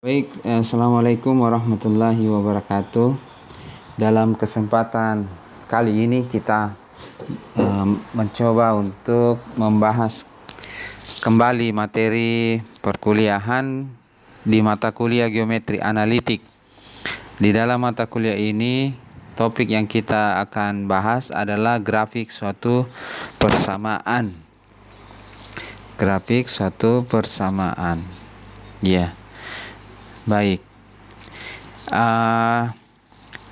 Baik, Assalamualaikum warahmatullahi wabarakatuh. Dalam kesempatan kali ini kita mencoba untuk membahas kembali materi perkuliahan di mata kuliah geometri analitik. Di dalam mata kuliah ini, topik yang kita akan bahas adalah grafik suatu persamaan. Grafik suatu persamaan. Ya. Baik.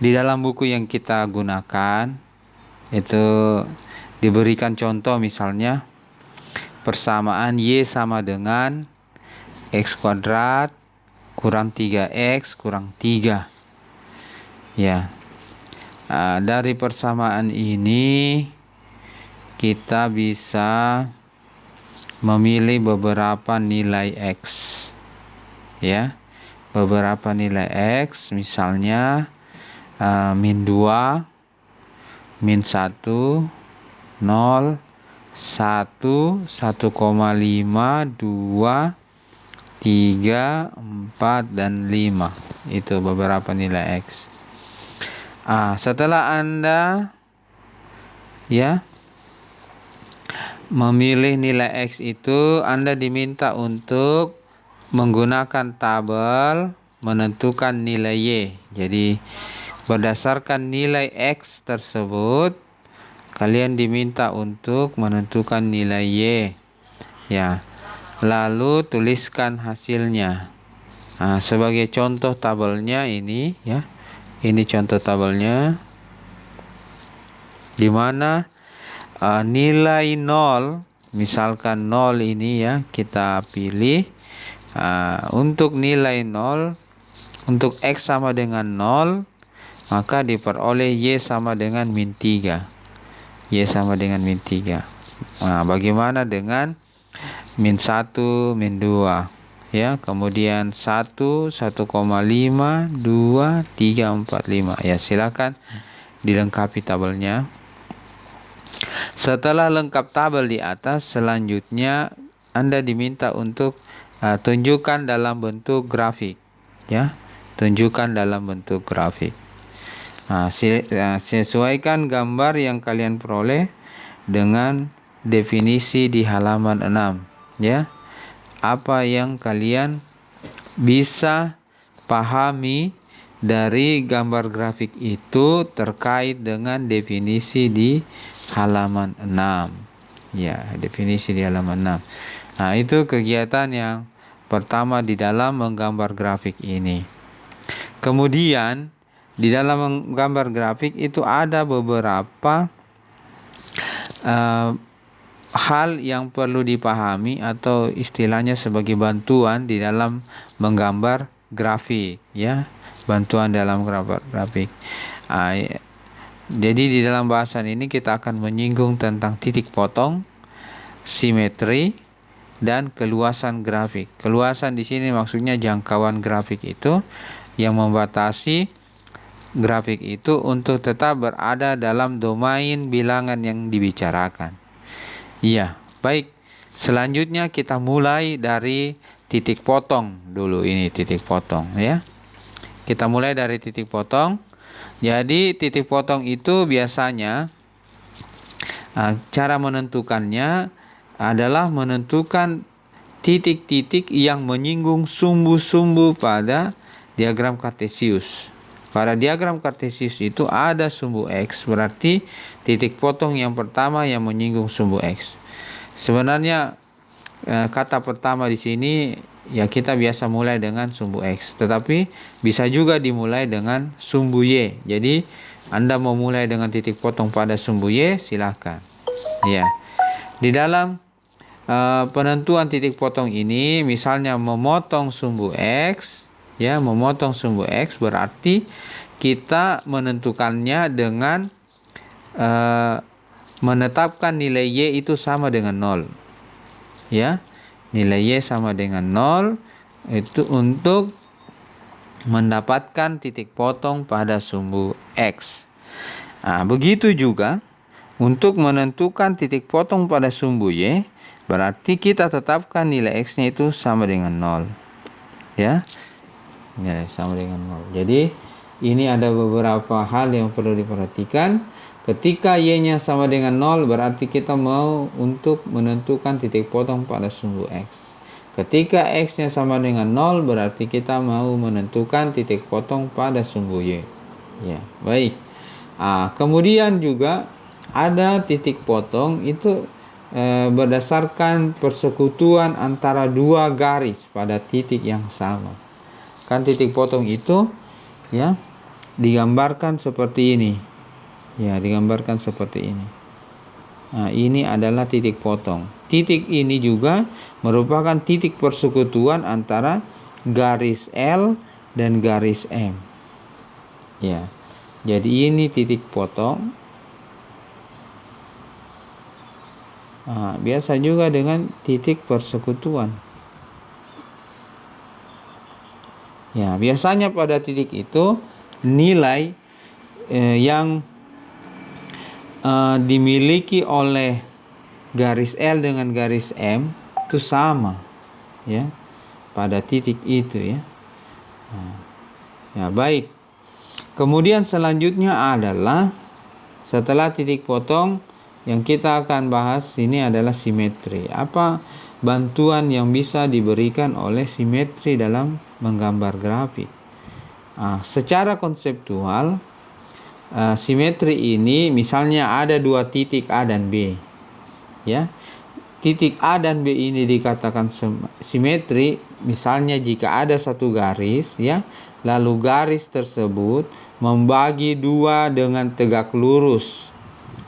Di dalam buku yang kita gunakan itu diberikan contoh, misalnya persamaan Y sama dengan X kuadrat kurang 3X kurang 3. Ya. Dari persamaan ini kita bisa memilih beberapa nilai X. Ya. Beberapa nilai X, misalnya min 2, min 1, 0, 1, 1,5, 2, 3, 4, dan 5. Itu beberapa nilai X. Setelah Anda memilih nilai X itu, Anda diminta untuk menggunakan tabel menentukan nilai Y. Jadi berdasarkan nilai X tersebut, kalian diminta untuk menentukan nilai Y. Ya. Lalu tuliskan hasilnya. Sebagai contoh tabelnya ini, ya. Ini contoh tabelnya, di mana nilai 0, misalkan 0 ini ya, kita pilih. Untuk nilai 0, untuk X sama dengan 0, maka diperoleh Y sama dengan min 3. Y sama dengan min 3. Bagaimana dengan min 1, min 2? Ya, kemudian 1, 1,5, 2, 3, 4, 5. Ya, silakan dilengkapi tabelnya. Setelah lengkap tabel di atas, selanjutnya Anda diminta untuk tunjukkan dalam bentuk grafik, ya. Tunjukkan dalam bentuk grafik. Sesuaikan gambar yang kalian peroleh dengan definisi di halaman 6, ya. Apa yang kalian bisa pahami dari gambar grafik itu terkait dengan definisi di halaman 6. Ya, definisi di halaman 6. Itu kegiatan yang pertama di dalam menggambar grafik ini. Kemudian di dalam menggambar grafik itu ada beberapa hal yang perlu dipahami, atau istilahnya sebagai bantuan di dalam menggambar grafik, ya. Bantuan dalam gambar grafik. Jadi di dalam bahasan ini kita akan menyinggung tentang titik potong, simetri, dan keluasan grafik. Keluasan di sini maksudnya jangkauan grafik itu, yang membatasi grafik itu untuk tetap berada dalam domain bilangan yang dibicarakan. Iya, baik. Selanjutnya kita mulai dari titik potong dulu. Ini titik potong, ya. Kita mulai dari titik potong. Jadi titik potong itu biasanya cara menentukannya adalah menentukan titik-titik yang menyinggung sumbu-sumbu pada diagram kartesius. Pada diagram kartesius itu ada sumbu X, berarti titik potong yang pertama yang menyinggung sumbu X. Sebenarnya kata pertama di sini ya kita biasa mulai dengan sumbu X, tetapi bisa juga dimulai dengan sumbu Y. Jadi Anda mau mulai dengan titik potong pada sumbu Y, silahkan. Ya. Di dalam penentuan titik potong ini, misalnya memotong sumbu X, ya, memotong sumbu X berarti kita menentukannya dengan menetapkan nilai Y itu sama dengan 0. Ya, nilai Y sama dengan 0 itu untuk mendapatkan titik potong pada sumbu X. Begitu juga untuk menentukan titik potong pada sumbu Y, berarti kita tetapkan nilai X-nya itu sama dengan 0. Ya. Ya, sama dengan 0. Jadi ini ada beberapa hal yang perlu diperhatikan. Ketika y-nya sama dengan 0 berarti kita mau untuk menentukan titik potong pada sumbu x. Ketika x-nya sama dengan 0 berarti kita mau menentukan titik potong pada sumbu y. Ya, baik. Kemudian juga ada titik potong itu berdasarkan persekutuan antara dua garis pada titik yang sama. Kan titik potong itu ya digambarkan seperti ini. Ya, digambarkan seperti ini. Nah, ini adalah titik potong. Titik ini juga merupakan titik persekutuan antara garis L dan garis M. Ya. Jadi ini titik potong. Biasa juga dengan titik persekutuan. Ya, biasanya pada titik itu nilai yang dimiliki oleh garis L dengan garis M itu sama, ya, pada titik itu, ya. Ya, baik. Kemudian selanjutnya adalah setelah titik potong yang kita akan bahas ini adalah simetri. Apa bantuan yang bisa diberikan oleh simetri dalam menggambar grafik? Secara konseptual, simetri ini misalnya ada dua titik A dan B. Ya, titik A dan B ini dikatakan simetri misalnya jika ada satu garis, ya, lalu garis tersebut membagi dua dengan tegak lurus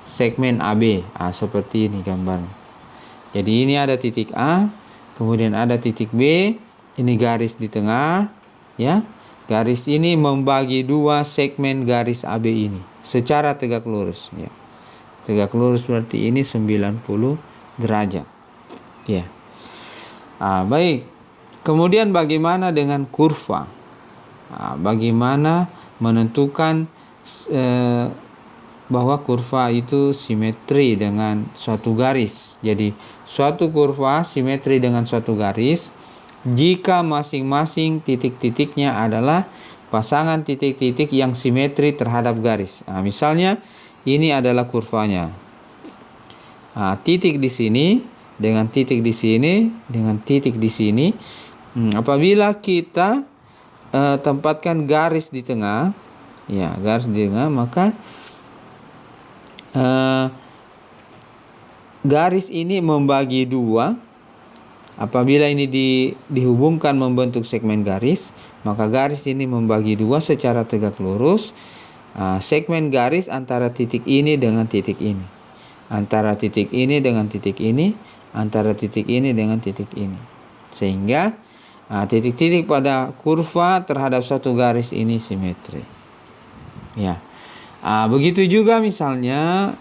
segmen AB. Seperti ini gambarnya. Jadi ini ada titik A, kemudian ada titik B, ini garis di tengah, ya. Garis ini membagi dua segmen garis AB ini secara tegak lurus, ya. Tegak lurus berarti ini 90 derajat. Ya. Baik. Kemudian bagaimana dengan kurva? Bagaimana menentukan bahwa kurva itu simetri dengan suatu garis. Jadi suatu kurva simetri dengan suatu garis jika masing-masing titik-titiknya adalah pasangan titik-titik yang simetri terhadap garis. Misalnya ini adalah kurvanya. Titik di sini dengan titik di sini dengan titik di sini. Apabila kita tempatkan garis di tengah, ya, garis di tengah, maka garis ini membagi dua. Apabila ini dihubungkan membentuk segmen garis, maka garis ini membagi dua secara tegak lurus segmen garis antara titik ini dengan titik ini, antara titik ini dengan titik ini, antara titik ini dengan titik ini, sehingga titik-titik pada kurva terhadap satu garis ini simetri. Ya. Begitu juga misalnya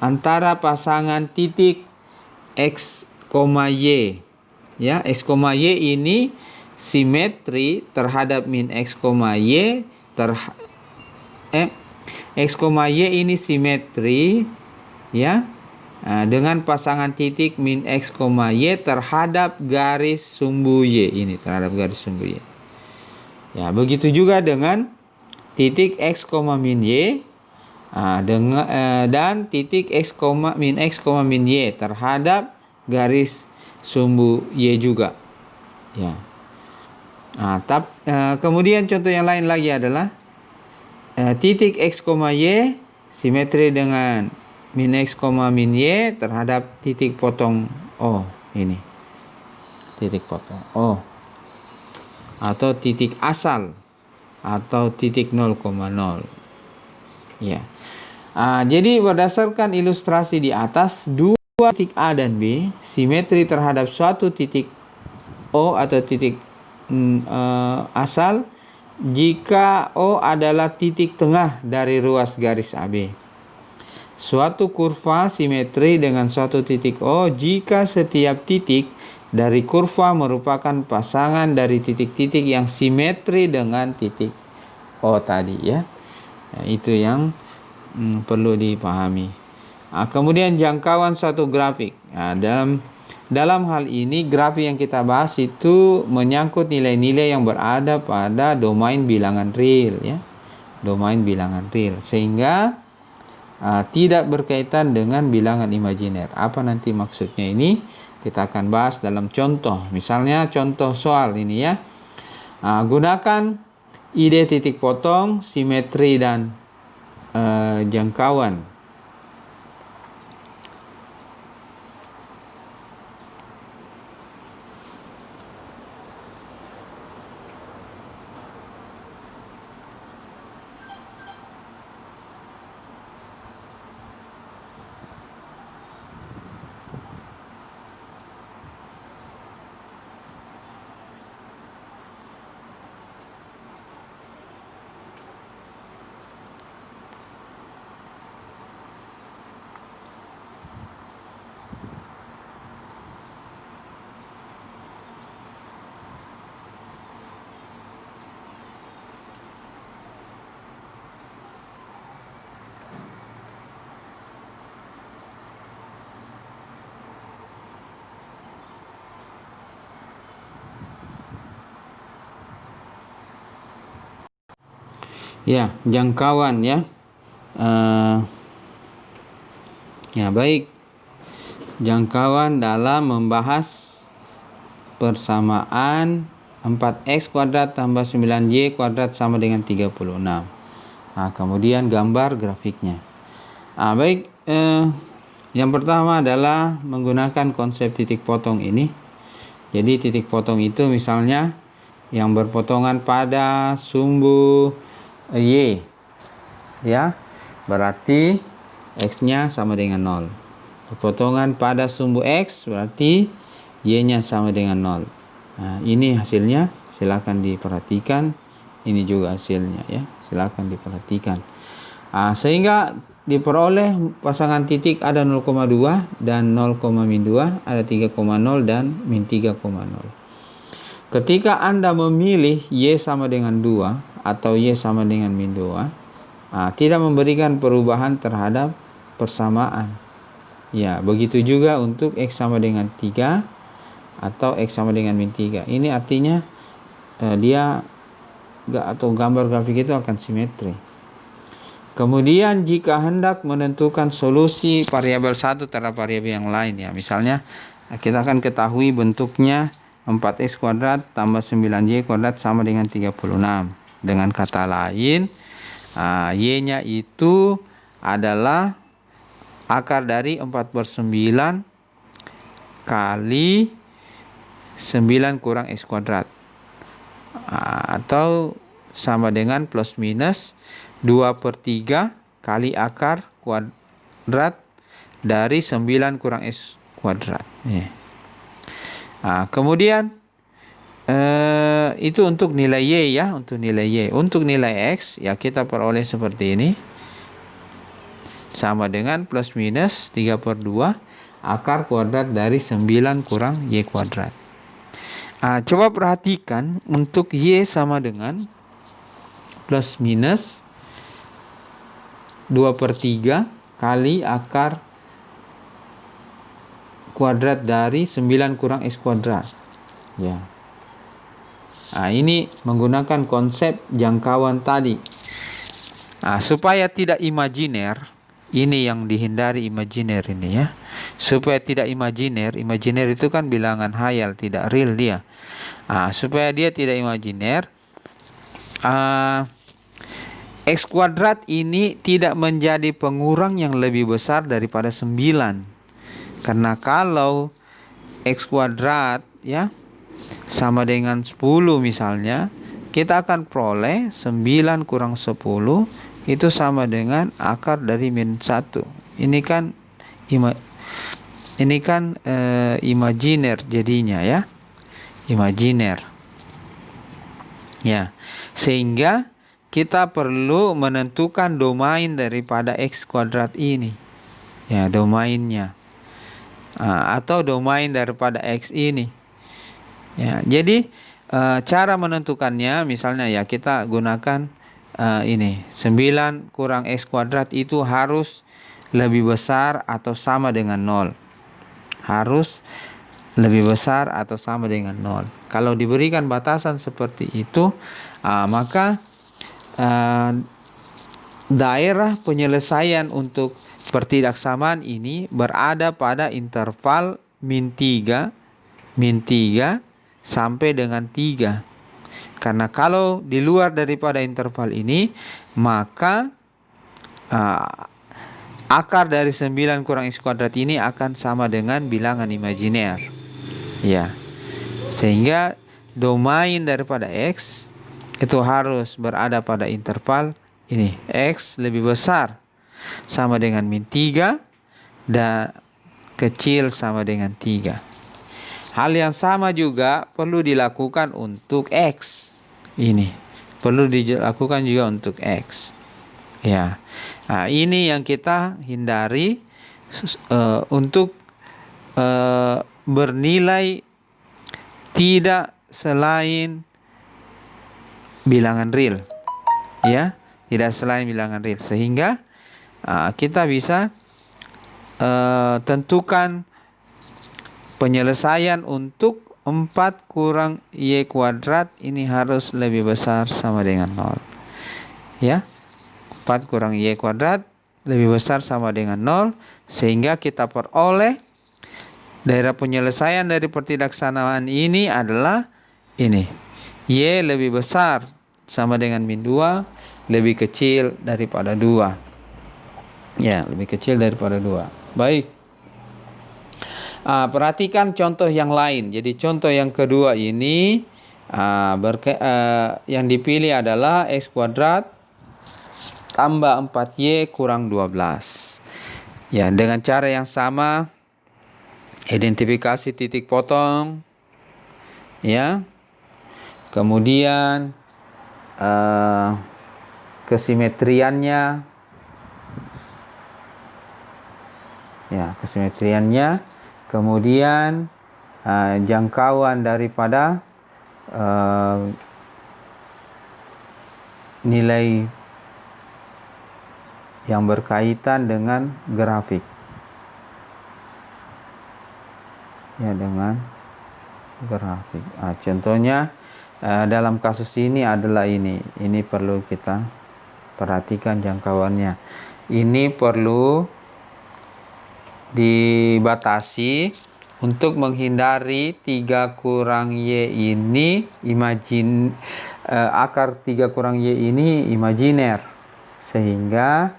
antara pasangan titik X, Y, ya, X, Y ini simetri terhadap min X, Y X, Y ini simetri, ya, dengan pasangan titik min X, Y terhadap garis sumbu Y ini, terhadap garis sumbu Y. Ya, begitu juga dengan titik X, min Y dan titik X, min X, min Y terhadap garis sumbu Y juga. Ya. Kemudian contoh yang lain lagi adalah titik X, Y simetri dengan min X, min Y terhadap titik potong O ini. Titik potong O. Atau titik asal atau titik 0,0. Ya. Jadi berdasarkan ilustrasi di atas, dua titik A dan B simetri terhadap suatu titik O atau titik asal jika O adalah titik tengah dari ruas garis AB. Suatu kurva simetri dengan suatu titik O jika setiap titik dari kurva merupakan pasangan dari titik-titik yang simetri dengan titik O tadi, ya. Itu yang perlu dipahami. Kemudian jangkauan suatu grafik. Dalam dalam hal ini grafik yang kita bahas itu menyangkut nilai-nilai yang berada pada domain bilangan real, ya, domain bilangan real, sehingga tidak berkaitan dengan bilangan imajiner. Apa nanti maksudnya ini? Kita akan bahas dalam contoh. Misalnya contoh soal ini, ya. Gunakan ide titik potong, simetri dan jangkauan. Ya, jangkauan, ya. Ya, baik. Jangkauan dalam membahas persamaan 4x kuadrat tambah 9y kuadrat sama dengan 36. Kemudian gambar grafiknya. Baik, yang pertama adalah menggunakan konsep titik potong ini. Jadi titik potong itu misalnya yang berpotongan pada sumbu Y, ya, berarti X-nya sama dengan 0. Berpotongan pada sumbu X berarti Y-nya sama dengan 0. Ini hasilnya, silakan diperhatikan. Ini juga hasilnya, ya, silakan diperhatikan. Sehingga diperoleh pasangan titik ada 0,2 dan 0,-2, ada 3,0 dan min 3,0. Ketika Anda memilih Y sama dengan 2 atau Y sama dengan min 2, tidak memberikan perubahan terhadap persamaan. Ya, begitu juga untuk X sama dengan 3 atau X sama dengan min 3. Ini artinya dia atau gambar grafik itu akan simetri. Kemudian jika hendak menentukan solusi variabel satu terhadap variabel yang lain, ya, misalnya kita akan ketahui bentuknya 4x kuadrat tambah 9y kuadrat sama dengan 36. Dengan kata lain, y-nya itu adalah akar dari 4/9 kali 9 kurang x kuadrat, atau sama dengan plus minus 2/3 kali akar kuadrat dari 9 kurang x kuadrat. Kemudian itu untuk nilai Y, ya, untuk nilai Y. Untuk nilai X, ya, kita peroleh seperti ini. Sama dengan plus minus 3/2 akar kuadrat dari 9 kurang Y kuadrat. Coba perhatikan untuk Y sama dengan plus minus 2/3 kali akar kuadrat dari 9 kurang X kuadrat. Ya. Ini menggunakan konsep jangkauan tadi. Supaya tidak imajiner, ini yang dihindari imajiner ini, ya. Supaya tidak imajiner itu kan bilangan hayal, tidak real dia. Supaya dia tidak imajiner, X kuadrat ini tidak menjadi pengurang yang lebih besar daripada 9. Karena kalau X kuadrat, ya, sama dengan 10 misalnya, kita akan peroleh 9 kurang 10 itu sama dengan akar dari min 1. Ini kan imajiner jadinya, ya. Imajiner. Ya. Sehingga kita perlu menentukan domain daripada X kuadrat ini. Ya, domainnya. Atau domain daripada X ini. Ya, jadi cara menentukannya misalnya, ya, kita gunakan ini 9 kurang X kuadrat itu harus lebih besar atau sama dengan 0. Harus lebih besar atau sama dengan 0. Kalau diberikan batasan seperti itu, maka daerah penyelesaian untuk pertidaksamaan ini berada pada interval min 3 sampai dengan 3. Karena kalau di luar daripada interval ini, maka akar dari 9 kurang X kuadrat ini akan sama dengan bilangan imajiner. Ya. Sehingga domain daripada X itu harus berada pada interval ini. X lebih besar sama dengan min 3 dan kecil sama dengan 3. Hal yang sama juga perlu dilakukan untuk X. Ini perlu dilakukan juga untuk X. Ya. Nah, ini yang kita hindari untuk bernilai tidak selain bilangan real. Ya, tidak selain bilangan real, sehingga kita bisa tentukan penyelesaian untuk 4 kurang Y kuadrat ini harus lebih besar sama dengan 0. Ya, 4 kurang Y kuadrat lebih besar sama dengan 0, sehingga kita peroleh daerah penyelesaian dari pertidaksamaan ini adalah ini. Y lebih besar sama dengan min 2, lebih kecil daripada 2. Ya, lebih kecil daripada 2. Baik. Perhatikan contoh yang lain. Jadi contoh yang kedua ini yang dipilih adalah X kuadrat tambah 4Y kurang 12. Ya, dengan cara yang sama, identifikasi titik potong. Ya. Kemudian kesimetriannya. Ya, kesimetriannya. Kemudian jangkauan daripada nilai yang berkaitan dengan grafik. Ya, dengan grafik. Contohnya dalam kasus ini adalah ini. Ini perlu kita perhatikan jangkauannya. Ini perlu dibatasi untuk menghindari 3 kurang Y ini akar 3 kurang Y ini imajiner, sehingga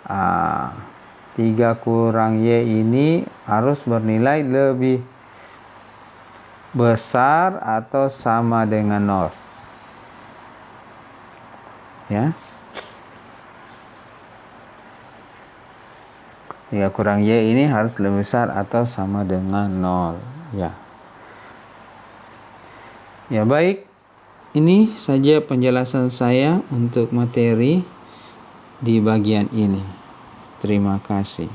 3 kurang Y ini harus bernilai lebih besar atau sama dengan 0. Ya. 3 kurang Y ini harus lebih besar atau sama dengan 0. Ya. Ya, baik. Ini saja penjelasan saya untuk materi di bagian ini. Terima kasih.